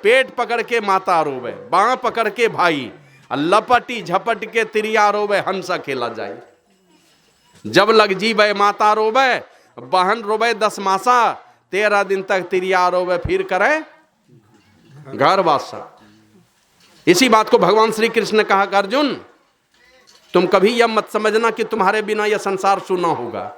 पेट पकड़ के माता रोवे, बाँ पकड़ के भाई, लपटी झपट के तिरिया रोवे, हंस खेला जाए। जब लग जी बे माता रोवे, बहन रोवे 10 मासा, 13 दिन तक तिरिया रोवे, फिर करे घर वासा। इसी बात को भगवान श्री कृष्ण ने कहा कि अर्जुन, तुम कभी यह मत समझना कि तुम्हारे बिना यह संसार सूना होगा।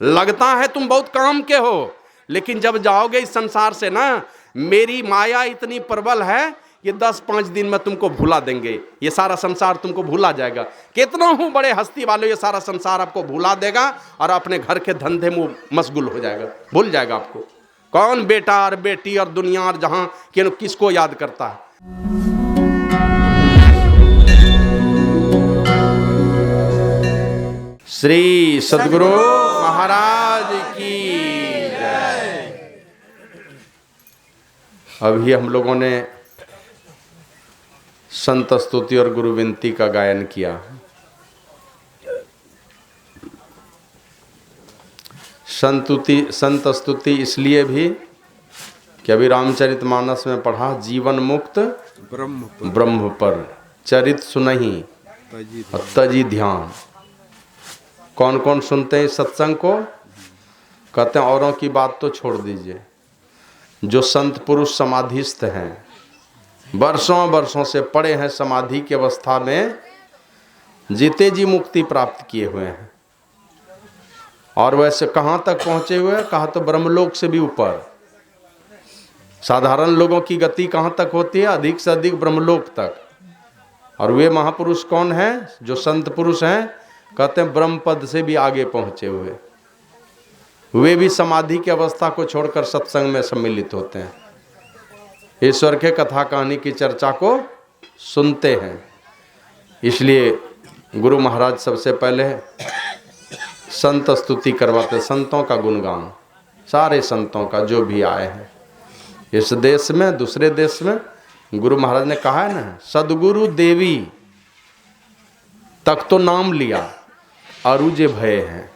लगता है तुम बहुत काम के हो, लेकिन जब जाओगे इस संसार से ना, मेरी माया इतनी प्रबल है, ये 10-5 दिन में तुमको भुला देंगे। ये सारा संसार तुमको भुला जाएगा। कितना हूं बड़े हस्ती वाले, ये सारा संसार आपको भुला देगा और अपने घर के धंधे में मशगूल हो जाएगा, भूल जाएगा आपको। कौन बेटा और बेटी और दुनिया और जहां किसको याद करता है। श्री सद्गुरु महाराज की जय। अभी हम लोगों ने संत स्तुति और गुरु विनती का गायन किया। संत स्तुति इसलिए भी कि अभी रामचरितमानस में पढ़ा, जीवन मुक्त ब्रह्म पर चरित सुनहि और तजी ध्यान। कौन कौन सुनते हैं सत्संग को? कहते हैं औरों की बात तो छोड़ दीजिए, जो संत पुरुष समाधिस्थ हैं, वर्षों वर्षों से पड़े हैं समाधि की अवस्था में, जीते जी मुक्ति प्राप्त किए हुए हैं। और वैसे कहाँ तक पहुँचे हुए हैं? कहा तो ब्रह्मलोक से भी ऊपर। साधारण लोगों की गति कहाँ तक होती है? अधिक से अधिक ब्रह्मलोक तक। और वे महापुरुष कौन हैं? जो संत पुरुष हैं, कहते हैं ब्रह्म पद से भी आगे पहुँचे हुए। वे भी समाधि की अवस्था को छोड़कर सत्संग में सम्मिलित होते हैं, ईश्वर के कथा कहानी की चर्चा को सुनते हैं। इसलिए गुरु महाराज सबसे पहले संत स्तुति करवाते, संतों का गुणगान, सारे संतों का जो भी आए हैं इस देश में दूसरे देश में। गुरु महाराज ने कहा है ना, सदगुरु देवी तक तो नाम लिया अरुजे भय हैं।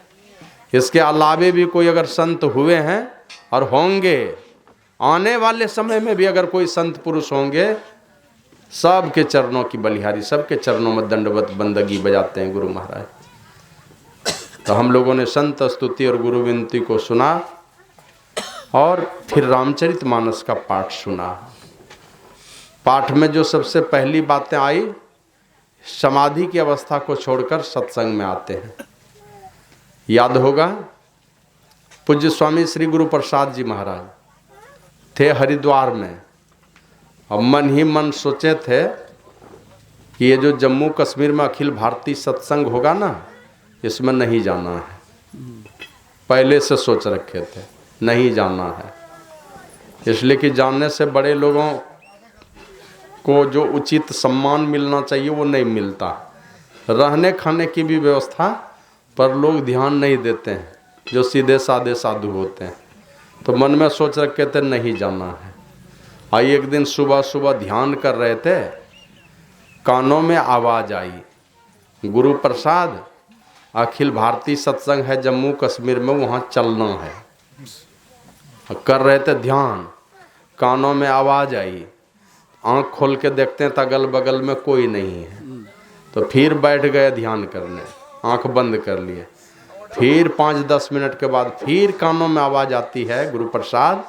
इसके अलावे भी कोई अगर संत हुए हैं और होंगे, आने वाले समय में भी अगर कोई संत पुरुष होंगे, सबके चरणों की बलिहारी, सबके चरणों में दंडवत बंदगी बजाते हैं गुरु महाराज। तो हम लोगों ने संत स्तुति और गुरु विनती को सुना और फिर रामचरितमानस का पाठ सुना। पाठ में जो सबसे पहली बातें आई, समाधि की अवस्था को छोड़कर सत्संग में आते हैं। याद होगा पूज्य स्वामी श्री गुरु प्रसाद जी महाराज थे हरिद्वार में, और मन ही मन सोचे थे कि ये जो जम्मू कश्मीर में अखिल भारतीय सत्संग होगा ना, इसमें नहीं जाना है। पहले से सोच रखे थे नहीं जाना है, इसलिए कि जानने से बड़े लोगों को जो उचित सम्मान मिलना चाहिए वो नहीं मिलता। रहने खाने की भी व्यवस्था पर लोग ध्यान नहीं देते हैं, जो सीधे साधे साधु होते हैं। तो मन में सोच रखे थे नहीं जाना है। आई एक दिन सुबह सुबह ध्यान कर रहे थे, कानों में आवाज़ आई, गुरु प्रसाद अखिल भारतीय सत्संग है जम्मू कश्मीर में, वहाँ चलना है। कर रहे थे ध्यान, कानों में आवाज़ आई, आँख खोल के देखते हैं तो अगल बगल में कोई नहीं है। तो फिर बैठ गए ध्यान करने, आँख बंद कर लिए। फिर 5-10 मिनट के बाद फिर कानों में आवाज़ आती है, गुरु प्रसाद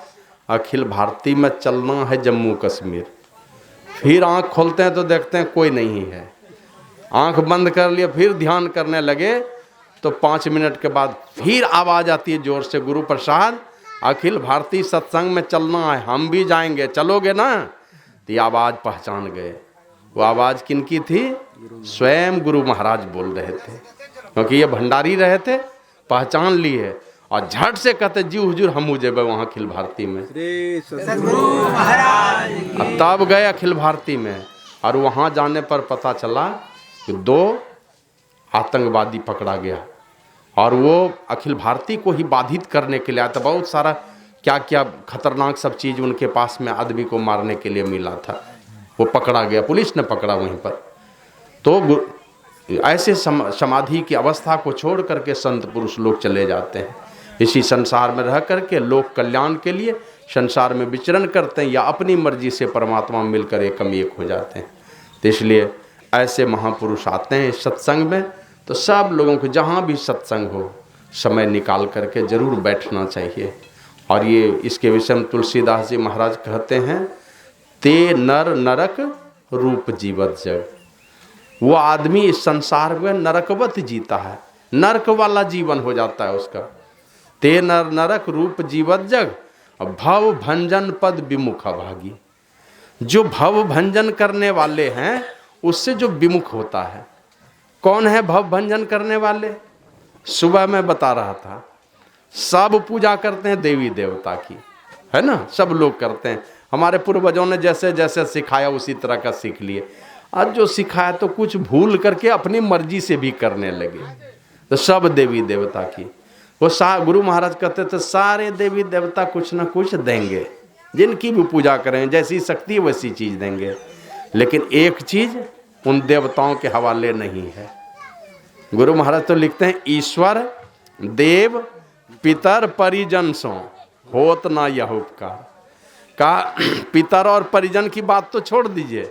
अखिल भारतीय में चलना है जम्मू कश्मीर। फिर आँख खोलते हैं तो देखते हैं कोई नहीं है, आँख बंद कर लिए, फिर ध्यान करने लगे तो 5 मिनट के बाद फिर आवाज़ आती है जोर से, गुरु प्रसाद अखिल भारतीय सत्संग में चलना है, हम भी जाएंगे, चलोगे ना? तो ये आवाज़ पहचान गए। वो आवाज़ किनकी थी? स्वयं गुरु महाराज बोल रहे थे, क्योंकि ये भंडारी रहे थे, पहचान लिए और झट से कहते जी हुजूर हम जेबे वहाँ अखिल भारती में। तब गए अखिल भारती में, और वहाँ जाने पर पता चला कि 2 आतंकवादी पकड़ा गया, और वो अखिल भारती को ही बाधित करने के लिए आया था। बहुत सारा क्या क्या खतरनाक सब चीज़ उनके पास में आदमी को मारने के लिए मिला था। वो पकड़ा गया, पुलिस ने पकड़ा वहीं पर। तो ऐसे समाधि की अवस्था को छोड़ करके संत पुरुष लोग चले जाते हैं। इसी संसार में रह करके लोक कल्याण के लिए संसार में विचरण करते हैं या अपनी मर्जी से परमात्मा मिलकर एकम एक हो जाते हैं। तो इसलिए ऐसे महापुरुष आते हैं सत्संग में, तो सब लोगों को जहाँ भी सत्संग हो समय निकाल करके जरूर बैठना चाहिए। और ये इसके विषय में तुलसीदास जी महाराज कहते हैं, ते नर नरक रूप जीवत जग। वो आदमी इस संसार में नरकवत जीता है, नरक वाला जीवन हो जाता है उसका। ते नर नरक रूप जीवत जग, भव भंजन पद विमुख अभागी। जो भव भंजन करने वाले हैं उससे जो विमुख होता है, कौन है भव भंजन करने वाले? सुबह मैं बता रहा था, सब पूजा करते हैं देवी देवता की, है ना, सब लोग करते हैं। हमारे पूर्वजों ने जैसे जैसे सिखाया उसी तरह का सीख लिए। आज जो सिखाया तो कुछ भूल करके अपनी मर्जी से भी करने लगे, तो सब देवी देवता की। वो गुरु महाराज कहते थे सारे देवी देवता कुछ ना कुछ देंगे, जिनकी भी पूजा करें जैसी शक्ति वैसी चीज देंगे, लेकिन एक चीज उन देवताओं के हवाले नहीं है। गुरु महाराज तो लिखते हैं, ईश्वर देव पितर परिजन सो होत ना यह उपकार। का पितर और परिजन की बात तो छोड़ दीजिए।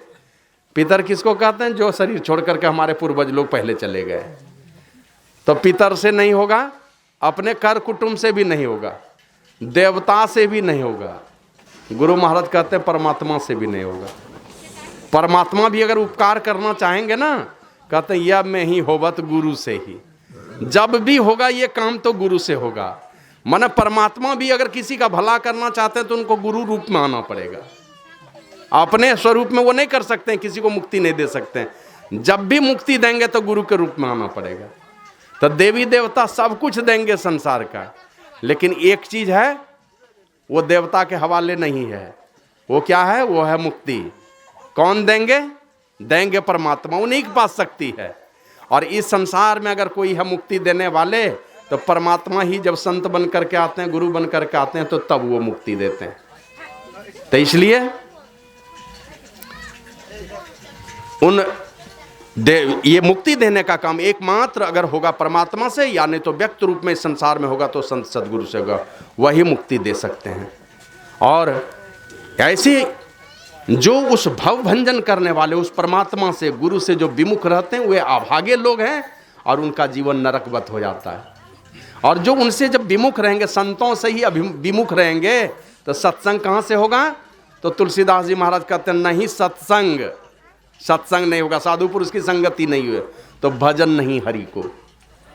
पितर किसको कहते हैं? जो शरीर छोड़ करके हमारे पूर्वज लोग पहले चले गए। तो पितर से नहीं होगा, अपने कर कुटुंब से भी नहीं होगा, देवता से भी नहीं होगा। गुरु महाराज कहते हैं परमात्मा से भी नहीं होगा। परमात्मा भी अगर उपकार करना चाहेंगे ना, कहते हैं यह में ही होवत गुरु से ही। जब भी होगा ये काम तो गुरु से होगा। माने परमात्मा भी अगर किसी का भला करना चाहते हैं तो उनको गुरु रूप में आना पड़ेगा। अपने स्वरूप में वो नहीं कर सकते हैं, किसी को मुक्ति नहीं दे सकते हैं। जब भी मुक्ति देंगे तो गुरु के रूप में आना पड़ेगा। तो देवी देवता सब कुछ देंगे संसार का, लेकिन एक चीज है वो देवता के हवाले नहीं है। वो क्या है? वो है मुक्ति। कौन देंगे? देंगे परमात्मा, उन्हीं के पास शक्ति है। और इस संसार में अगर कोई है मुक्ति देने वाले तो परमात्मा ही जब संत बन करके आते हैं, गुरु बन करके आते हैं, तो तब वो मुक्ति देते हैं। तो इसलिए ये मुक्ति देने का काम एकमात्र अगर होगा परमात्मा से, या नहीं तो व्यक्त रूप में इस संसार में होगा तो संत सदगुरु से होगा, वही मुक्ति दे सकते हैं। और ऐसे जो उस भव भंजन करने वाले, उस परमात्मा से गुरु से जो विमुख रहते हैं वे अभागे लोग हैं और उनका जीवन नरकवत हो जाता है। और जो उनसे जब विमुख रहेंगे, संतों से ही विमुख रहेंगे, तो सत्संग कहाँ से होगा? तो तुलसीदास जी महाराज कहते हैं, नहीं सत्संग नहीं होगा, साधु पुरुष की संगति नहीं हुई तो भजन नहीं हरि को।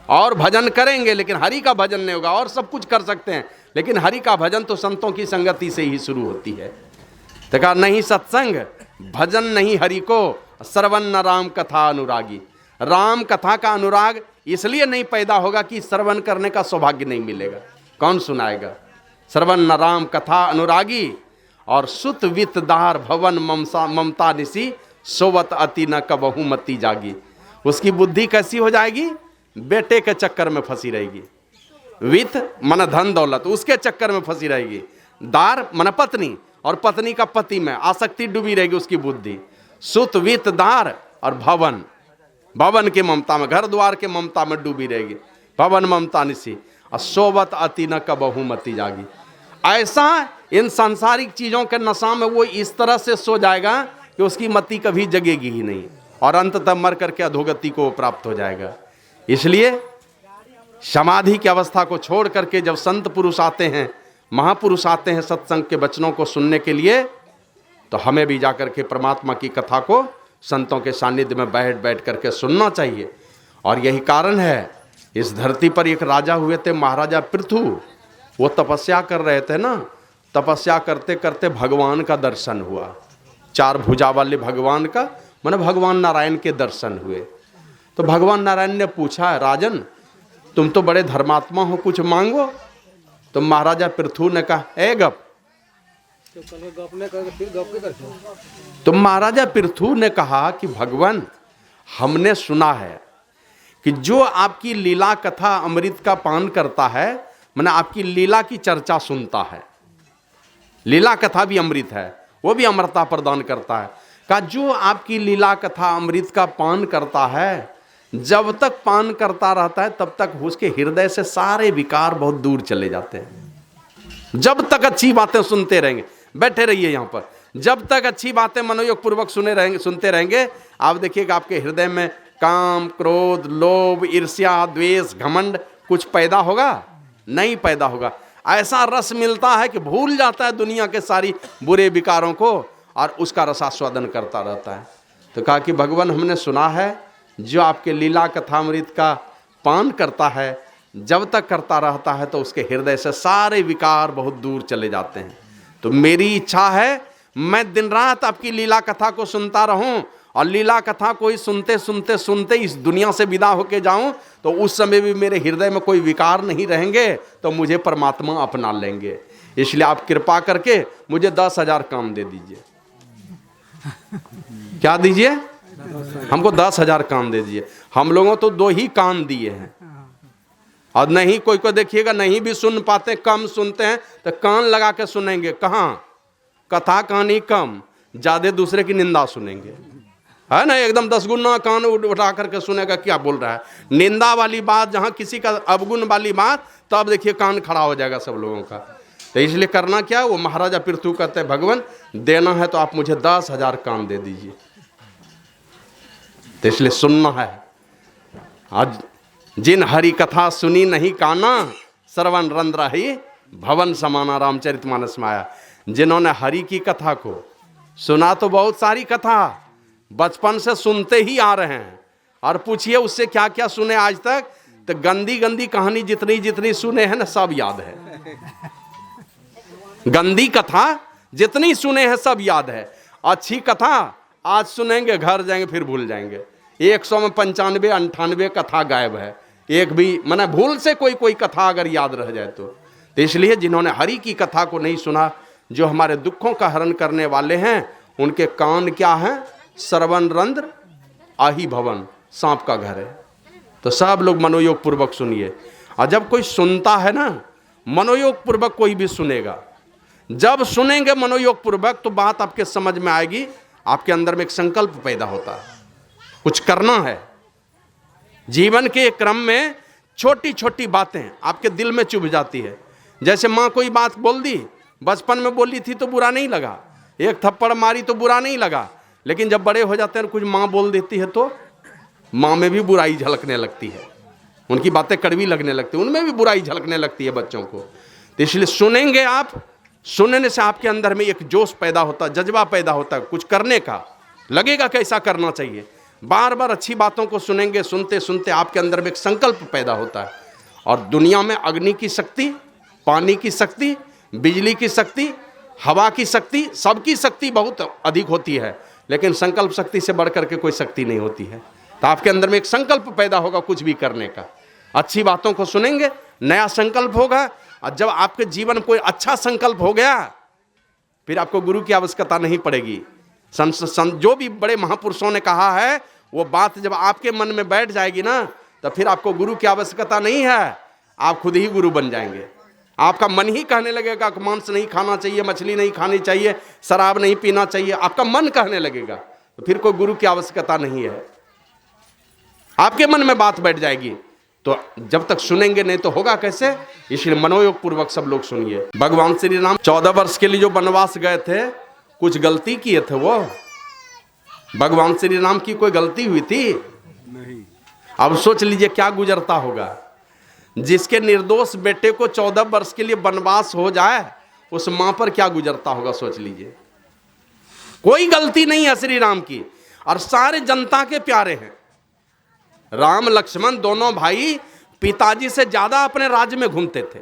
और भजन करेंगे लेकिन हरि का भजन नहीं होगा। और सब कुछ कर सकते हैं लेकिन हरि का भजन तो संतों की संगति से ही शुरू होती है। तो कहा नहीं सत्संग, भजन नहीं हरि को, श्रवण न राम कथा अनुरागी। राम कथा का अनुराग इसलिए नहीं पैदा होगा कि श्रवण करने का सौभाग्य नहीं मिलेगा। कौन सुनाएगा? श्रवण न राम कथा अनुरागी और सुत वित दार भवन ममता निसी सोवत अति न कबहू मती जागी। उसकी बुद्धि कैसी हो जाएगी? बेटे के चक्कर में फंसी रहेगी। वित मन धन दौलत, उसके चक्कर में फंसी रहेगी। दार मन पत्नी, और पत्नी का पति में आसक्ति डूबी रहेगी उसकी बुद्धि। सुत वित दार और भवन के ममता में, घर द्वार के ममता में डूबी रहेगी। भवन ममता निसी और सोवत अति न कबहू मती जागी। ऐसा इन सांसारिक चीजों के नशा में वो इस तरह से सो जाएगा कि उसकी मति कभी जगेगी ही नहीं, और अंततः मर करके अधोगति को प्राप्त हो जाएगा। इसलिए समाधि की अवस्था को छोड़ करके जब संत पुरुष आते हैं, महापुरुष आते हैं सत्संग के वचनों को सुनने के लिए, तो हमें भी जाकर के परमात्मा की कथा को संतों के सानिध्य में बैठ करके सुनना चाहिए। और यही कारण है, इस धरती पर एक राजा हुए थे महाराजा पृथु। वो तपस्या कर रहे थे ना, तपस्या करते करते भगवान का दर्शन हुआ। 4 भुजा वाले भगवान का, माने भगवान नारायण के दर्शन हुए। तो भगवान नारायण ने पूछा, राजन तुम तो बड़े धर्मात्मा हो, कुछ मांगो। तो महाराजा पृथु ने कहा, ए गप। तो महाराजा पृथु ने कहा कि भगवान, हमने सुना है कि जो आपकी लीला कथा अमृत का पान करता है, माने आपकी लीला की चर्चा सुनता है, लीला कथा भी अमृत है, वो भी अमरता प्रदान करता है। कहा जो आपकी लीला कथा अमृत का पान करता है, जब तक पान करता रहता है तब तक उसके हृदय से सारे विकार बहुत दूर चले जाते हैं। जब तक अच्छी बातें सुनते रहेंगे, बैठे रहिए यहाँ पर, जब तक अच्छी बातें मनोयोग पूर्वक सुनते रहेंगे, आप देखिएगा आपके हृदय में काम, क्रोध, लोभ, ईर्ष्या, द्वेष, घमंड कुछ पैदा होगा? नहीं पैदा होगा। ऐसा रस मिलता है कि भूल जाता है दुनिया के सारी बुरे विकारों को और उसका रसास्वादन करता रहता है। तो कहा कि भगवान, हमने सुना है जो आपके लीला कथामृत का पान करता है, जब तक करता रहता है तो उसके हृदय से सारे विकार बहुत दूर चले जाते हैं। तो मेरी इच्छा है मैं दिन रात आपकी लीला कथा को सुनता रहूं और लीला कथा को ही सुनते सुनते सुनते इस दुनिया से विदा होके जाऊं, तो उस समय भी मेरे हृदय में कोई विकार नहीं रहेंगे, तो मुझे परमात्मा अपना लेंगे। इसलिए आप कृपा करके मुझे 10,000 काम दे दीजिए। क्या दीजिए? हमको 10,000 काम दे दीजिए। हम लोगों तो 2 ही कान दिए हैं, और नहीं कोई को देखिएगा नहीं भी सुन पाते, कम सुनते हैं तो कान लगा के सुनेंगे। कहाँ? कथा कहानी कम, ज्यादा दूसरे की निंदा सुनेंगे, है ना? एकदम 10 गुना कान उठा करके सुनेगा क्या बोल रहा है। निंदा वाली बात, जहां किसी का अवगुण वाली बात, तो अब देखिए कान खड़ा हो जाएगा सब लोगों का। तो इसलिए करना क्या, वो महाराजा पृथु कहते हैं भगवान देना है तो आप मुझे 10,000 कान दे दीजिए। तो इसलिए सुनना है। आज जिन हरि कथा सुनी नहीं काना, श्रवण रंध्र ही भवन समाना, रामचरितमानस में आया। जिन्होंने हरि की कथा को सुना, तो बहुत सारी कथा बचपन से सुनते ही आ रहे हैं, और पूछिए उससे क्या क्या सुने आज तक, तो गंदी गंदी कहानी जितनी जितनी सुने हैं ना, सब याद है। गंदी कथा जितनी सुने हैं सब याद है। अच्छी कथा आज सुनेंगे, घर जाएंगे फिर भूल जाएंगे। 100 में 95 98 कथा गायब है, एक भी माने भूल से कोई कथा अगर याद रह जाए तो इसलिए जिन्होंने हरि की कथा को नहीं सुना, जो हमारे दुखों का हरण करने वाले हैं, उनके कान क्या है? श्रवण रंध्र आही भवन, सांप का घर है। तो सब लोग मनोयोग पूर्वक सुनिए। और जब कोई सुनता है ना, मनोयोग पूर्वक कोई भी सुनेगा, जब सुनेंगे मनोयोग पूर्वक, तो बात आपके समझ में आएगी। आपके अंदर में एक संकल्प पैदा होता है, कुछ करना है। जीवन के क्रम में छोटी छोटी बातें आपके दिल में चुभ जाती है। जैसे माँ कोई बात बोल दी, बचपन में बोली थी तो बुरा नहीं लगा, एक थप्पड़ मारी तो बुरा नहीं लगा, लेकिन जब बड़े हो जाते हैं कुछ माँ बोल देती है तो माँ में भी बुराई झलकने लगती है, उनकी बातें कड़वी लगने लगती है, उनमें भी बुराई झलकने लगती है बच्चों को। तो इसलिए सुनेंगे आप, सुनने से आपके अंदर में एक जोश पैदा होता है, जज्बा पैदा होता है कुछ करने का, लगेगा कैसा करना चाहिए। बार बार अच्छी बातों को सुनेंगे, सुनते सुनते आपके अंदर में एक संकल्प पैदा होता है। और दुनिया में अग्नि की शक्ति, पानी की शक्ति, बिजली की शक्ति, हवा की शक्ति, सबकी शक्ति बहुत अधिक होती है, लेकिन संकल्प शक्ति से बढ़कर के कोई शक्ति नहीं होती है। तो आपके अंदर में एक संकल्प पैदा होगा कुछ भी करने का। अच्छी बातों को सुनेंगे, नया संकल्प होगा, और जब आपके जीवन में कोई अच्छा संकल्प हो गया, फिर आपको गुरु की आवश्यकता नहीं पड़ेगी। जो भी बड़े महापुरुषों ने कहा है, वो बात जब आपके मन में बैठ जाएगी ना, तो फिर आपको गुरु की आवश्यकता नहीं है, आप खुद ही गुरु बन जाएंगे। आपका मन ही कहने लगेगा कि मांस नहीं खाना चाहिए, मछली नहीं खानी चाहिए, शराब नहीं पीना चाहिए, आपका मन कहने लगेगा, तो फिर कोई गुरु की आवश्यकता नहीं है। आपके मन में बात बैठ जाएगी, तो जब तक सुनेंगे नहीं तो होगा कैसे। इसलिए मनोयोग पूर्वक सब लोग सुनिए। भगवान श्री राम 14 वर्ष के लिए जो वनवास गए थे, कुछ गलती किए थे वो? भगवान श्री राम की कोई गलती हुई थी? नहीं। अब सोच लीजिए क्या गुजरता होगा। जिसके निर्दोष बेटे को 14 वर्ष के लिए वनवास हो जाए, उस मां पर क्या गुजरता होगा, सोच लीजिए। कोई गलती नहीं है श्री राम की, और सारे जनता के प्यारे हैं। राम लक्ष्मण दोनों भाई पिताजी से ज्यादा अपने राज्य में घूमते थे।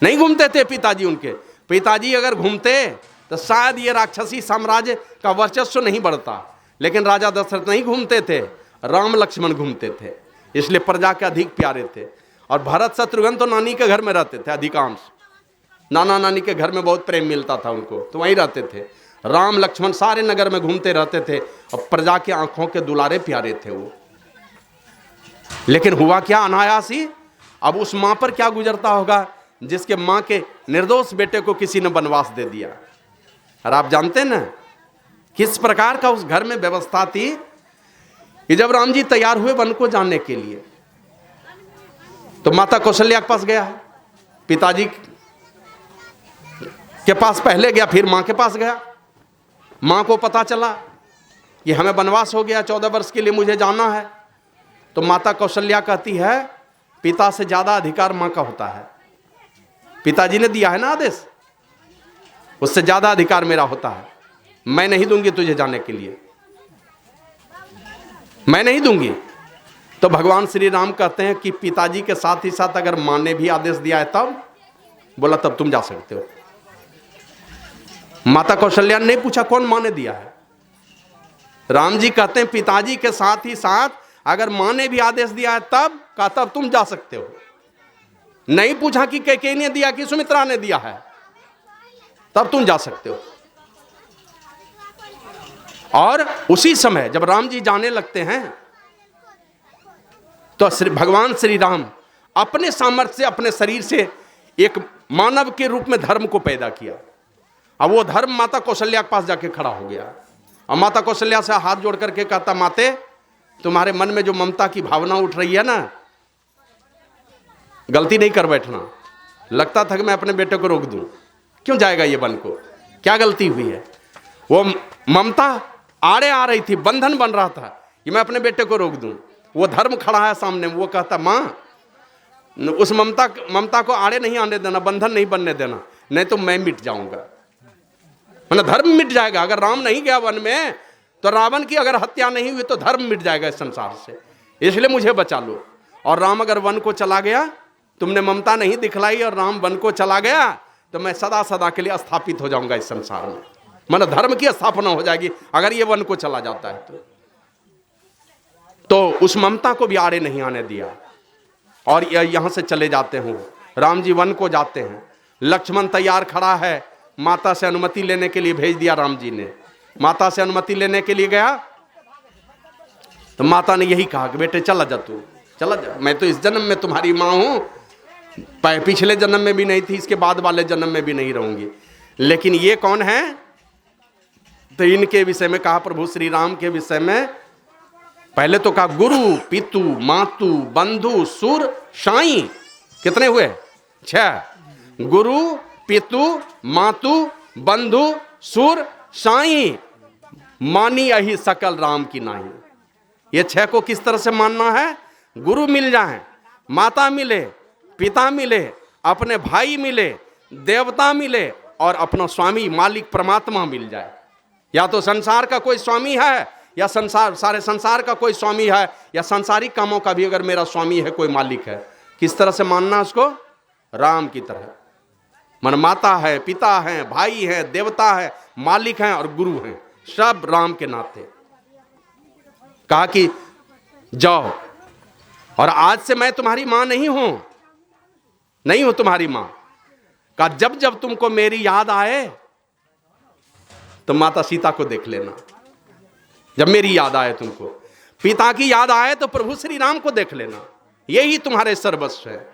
नहीं घूमते थे पिताजी उनके, पिताजी अगर घूमते तो शायद ये राक्षसी साम्राज्य का वर्चस्व नहीं बढ़ता, लेकिन राजा दशरथ नहीं घूमते थे, राम लक्ष्मण घूमते थे, इसलिए प्रजा के अधिक प्यारे थे। और भरत शत्रुघ्न तो नानी के घर में रहते थे अधिकांश, नाना नानी के घर में बहुत प्रेम मिलता था उनको, तो वहीं रहते थे। राम लक्ष्मण सारे नगर में घूमते रहते थे, और प्रजा के आंखों के दुलारे प्यारे थे वो। लेकिन हुआ क्या अनायास ही, अब उस मां पर क्या गुजरता होगा जिसके मां के निर्दोष बेटे को किसी ने वनवास दे दिया। और आप जानते हैं ना किस प्रकार का उस घर में व्यवस्था थी कि जब राम जी तैयार हुए वन को जाने के लिए, तो माता कौशल्या के पास गया है, पिताजी के पास पहले गया, फिर माँ के पास गया। माँ को पता चला कि हमें वनवास हो गया, 14 वर्ष के लिए मुझे जाना है। तो माता कौशल्या कहती है पिता से ज्यादा अधिकार माँ का होता है। पिताजी ने दिया है ना आदेश, उससे ज्यादा अधिकार मेरा होता है। मैं नहीं दूंगी तुझे जाने के लिए, मैं नहीं दूंगी। तो भगवान श्री राम कहते हैं कि पिताजी के साथ ही साथ अगर माँ ने भी आदेश दिया है तब, बोला तब तुम जा सकते हो। माता कौशल्या ने नहीं पूछा कौन माँ ने दिया है। राम जी कहते हैं पिताजी के साथ ही साथ अगर माँ ने भी आदेश दिया है तब, कहा तब तुम जा सकते हो। नहीं पूछा कि कैकेयी ने दिया कि सुमित्रा ने दिया है, तब तुम जा सकते हो। और उसी समय जब राम जी जाने लगते हैं तो भगवान श्री राम अपने सामर्थ्य से, अपने शरीर से एक मानव के रूप में धर्म को पैदा किया। अब वो धर्म माता कौशल्या के पास जाके खड़ा हो गया और माता कौशल्या से हाथ जोड़ करके कहता, माते तुम्हारे मन में जो ममता की भावना उठ रही है ना, गलती नहीं कर बैठना। लगता था कि मैं अपने बेटे को रोक दूं, क्यों जाएगा ये वन को, क्या गलती हुई है। वो ममता आड़े आ रही थी, बंधन बन रहा था कि मैं अपने बेटे को रोक दूं। वो धर्म खड़ा है सामने, वो कहता माँ उस ममता को आड़े नहीं आने देना, बंधन नहीं बनने देना, नहीं तो मैं मिट जाऊंगा। मतलब धर्म मिट जाएगा। अगर राम नहीं गया वन में तो रावण की अगर हत्या नहीं हुई तो धर्म मिट जाएगा इस संसार से, इसलिए मुझे बचा लो। और राम अगर वन को चला गया, तुमने ममता नहीं दिखलाई और राम वन को चला गया, तो मैं सदा सदा के लिए स्थापित हो जाऊंगा इस संसार में। मतलब धर्म की स्थापना हो जाएगी अगर ये वन को चला जाता है तो उस ममता को भी आड़े नहीं आने दिया और यहां से चले जाते हैं। राम जी वन को जाते हैं, लक्ष्मण तैयार खड़ा है, माता से अनुमति लेने के लिए भेज दिया राम जी ने। माता से अनुमति लेने के लिए गया तो माता ने यही कहा कि बेटे चला जा, तू चला जा, मैं तो इस जन्म में तुम्हारी माँ हूं, पिछले जन्म में भी नहीं थी, इसके बाद वाले जन्म में भी नहीं रहूंगी। लेकिन ये कौन है, तो इनके विषय में कहा, प्रभु श्री राम के विषय में पहले तो कहा गुरु पितु मातु बंधु सुर साई। कितने हुए? 6। गुरु पितु मातु बंधु सुर साई, मानी यही सकल राम की नाही। ये 6 को किस तरह से मानना है? गुरु मिल जाए, माता मिले, पिता मिले, अपने भाई मिले, देवता मिले और अपना स्वामी मालिक परमात्मा मिल जाए। या तो संसार का कोई स्वामी है या सारे संसार का कोई स्वामी है, या संसारिक कामों का भी अगर मेरा स्वामी है, कोई मालिक है। किस तरह से मानना उसको? राम की तरह। मन माता है, पिता है, भाई है, देवता है, मालिक हैं और गुरु हैं, सब राम के नाते। कहा कि जाओ, और आज से मैं तुम्हारी मां नहीं हूं तुम्हारी मां। कहा जब जब तुमको मेरी याद आए तो माता सीता को देख लेना। जब मेरी याद आए तुमको, पिता की याद आए तो प्रभु श्री राम को देख लेना, यही तुम्हारे सर्वस्व है।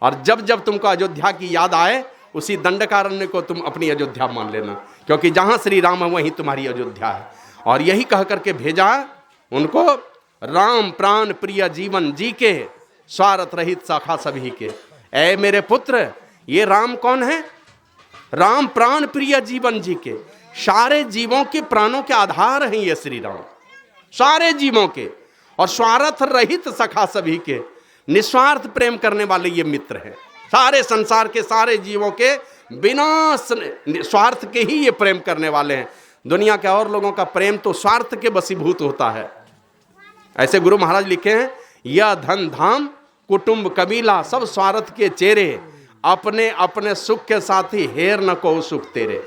और जब जब तुमको अयोध्या की याद आए, उसी दंडकारण्य को तुम अपनी अयोध्या मान लेना, क्योंकि जहां श्री राम है वहीं तुम्हारी अयोध्या है। और यही कह करके भेजा उनको, राम प्राण प्रिय जीवन जी के, स्वार्थ रहित शाखा सभी के। ऐ मेरे पुत्र, ये राम कौन है? राम प्राण प्रिय जीवन जी के, सारे जीवों के प्राणों के आधार हैं ये श्री राम, सारे जीवों के। और स्वार्थ रहित सखा सभी के, निस्वार्थ प्रेम करने वाले ये मित्र हैं। सारे संसार के सारे जीवों के बिना स्वार्थ के ही ये प्रेम करने वाले हैं। दुनिया के और लोगों का प्रेम तो स्वार्थ के वशीभूत होता है। ऐसे गुरु महाराज लिखे हैं, यह धन धाम कुटुंब कबीला सब स्वार्थ के चेहरे, अपने अपने सुख के साथी हेर न को सुख तेरे।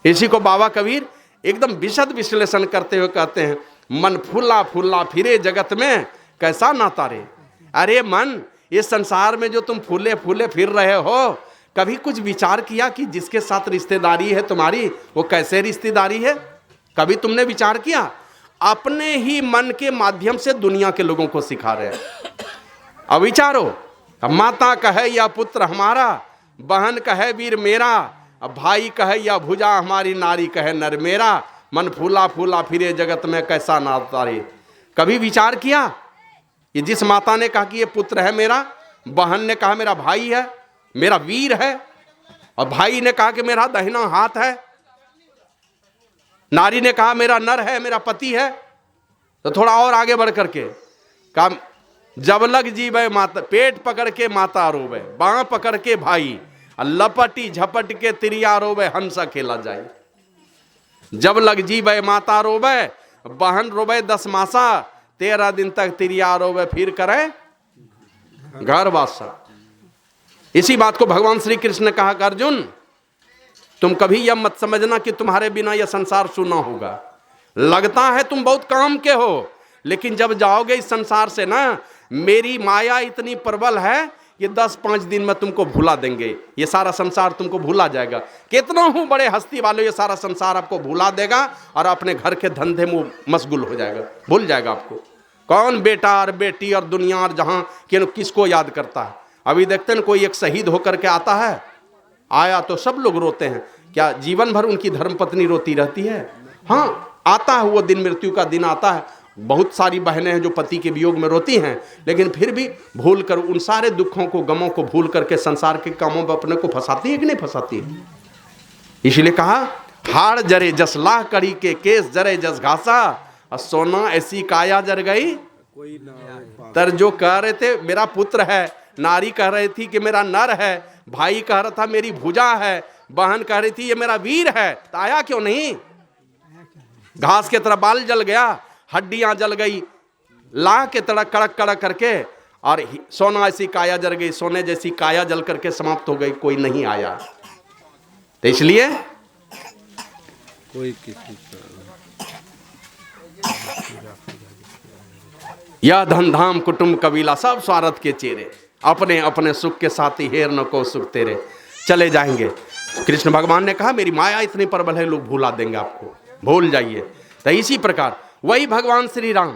इसी को बाबा कबीर एकदम विशद विश्लेषण करते हुए कहते हैं, मन फूला फूला फिरे जगत में कैसा नाता रे। अरे मन, इस संसार में जो तुम फूले फूले फिर रहे हो, कभी कुछ विचार किया कि जिसके साथ रिश्तेदारी है तुम्हारी, वो कैसे रिश्तेदारी है? कभी तुमने विचार किया? अपने ही मन के माध्यम से दुनिया के लोगों को सिखा रहे हैं। अब विचारो, माता कहे या पुत्र हमारा, बहन कहे वीर मेरा, अब भाई कहे या भुजा हमारी, नारी कहे नर मेरा, मन फूला फूला फिरे जगत में कैसा नाता रे। कभी विचार किया कि जिस माता ने कहा कि ये पुत्र है मेरा, बहन ने कहा मेरा भाई है, मेरा वीर है, और भाई ने कहा कि मेरा दाहिना हाथ है, नारी ने कहा मेरा नर है, मेरा पति है। तो थोड़ा और आगे बढ़ करके कहा जब लग जीवे माता, पेट पकड़ के माता रोवे, बाँ पकड़ के भाई, लपटी झपट के तिरिया रोवे, हंस खेला जाए। जब लग जीवे माता रोवे, बहन रोवे 10 मासा, 13 दिन तक तिरिया रोवे, फिर करे घर वासा। इसी बात को भगवान श्री कृष्ण ने कहा कि अर्जुन तुम कभी यह मत समझना कि तुम्हारे बिना यह संसार सुना होगा। लगता है तुम बहुत काम के हो, लेकिन जब जाओगे इस संसार से ना, मेरी माया इतनी प्रबल है, ये 10-5 दिन में तुमको भुला देंगे, ये सारा संसार तुमको भुला जाएगा। कितना हूं बड़े हस्ती वाले, ये सारा संसार आपको भुला देगा और अपने घर के धंधे में मशगूल हो जाएगा, भूल जाएगा आपको। कौन बेटा और बेटी और दुनिया और जहां किसको याद करता है। अभी देखते हैं कोई एक शहीद होकर के आता है, आया तो सब लोग रोते हैं, क्या जीवन भर उनकी धर्मपत्नी रोती रहती है? हाँ, आता है वो दिन, मृत्यु का दिन आता है। बहुत सारी बहनें हैं जो पति के वियोग में रोती हैं, लेकिन फिर भी भूल कर उन सारे दुखों को, गमों को भूल करके संसार के कामों में अपने को फंसाती है कि नहीं फंसाती है? इसलिए कहा हाड़ जरे जस लाह कड़ी के केस जरे जस घासा, और सोना ऐसी काया जर गई। तर जो कह रहे थे मेरा पुत्र है, नारी कह रही थी कि मेरा नर है, भाई कह रहा था मेरी भुजा है, बहन कह रही थी ये मेरा वीर है, तो आया क्यों नहीं? घास के तरह बाल जल गया, हड्डियां जल गई, लाह के तरह कड़क कड़क करके, और सोना ऐसी काया जल गई, सोने जैसी काया जल करके समाप्त हो गई, कोई नहीं आया। तो इसलिए कोई किसी यह धन धाम कुटुंब कबीला सब स्वार्थ के चेहरे, अपने अपने सुख के साथी हेर न को सुख तेरे, चले जाएंगे। कृष्ण भगवान ने कहा मेरी माया इतनी प्रबल है, लोग भुला देंगे आपको, भूल जाइए। तो इसी प्रकार वही भगवान श्री राम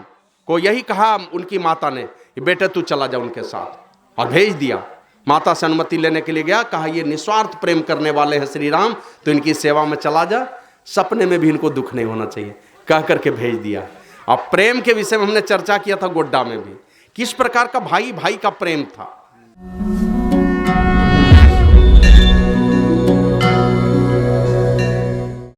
को यही कहा उनकी माता ने, बेटे तू चला जा उनके साथ, और भेज दिया। माता से अनुमति लेने के लिए गया, कहा ये निस्वार्थ प्रेम करने वाले हैं श्री राम, तो इनकी सेवा में चला जा, सपने में भी इनको दुख नहीं होना चाहिए, कह करके भेज दिया। अब प्रेम के विषय में हमने चर्चा किया था गोड्डा में भी, किस प्रकार का भाई भाई का प्रेम था।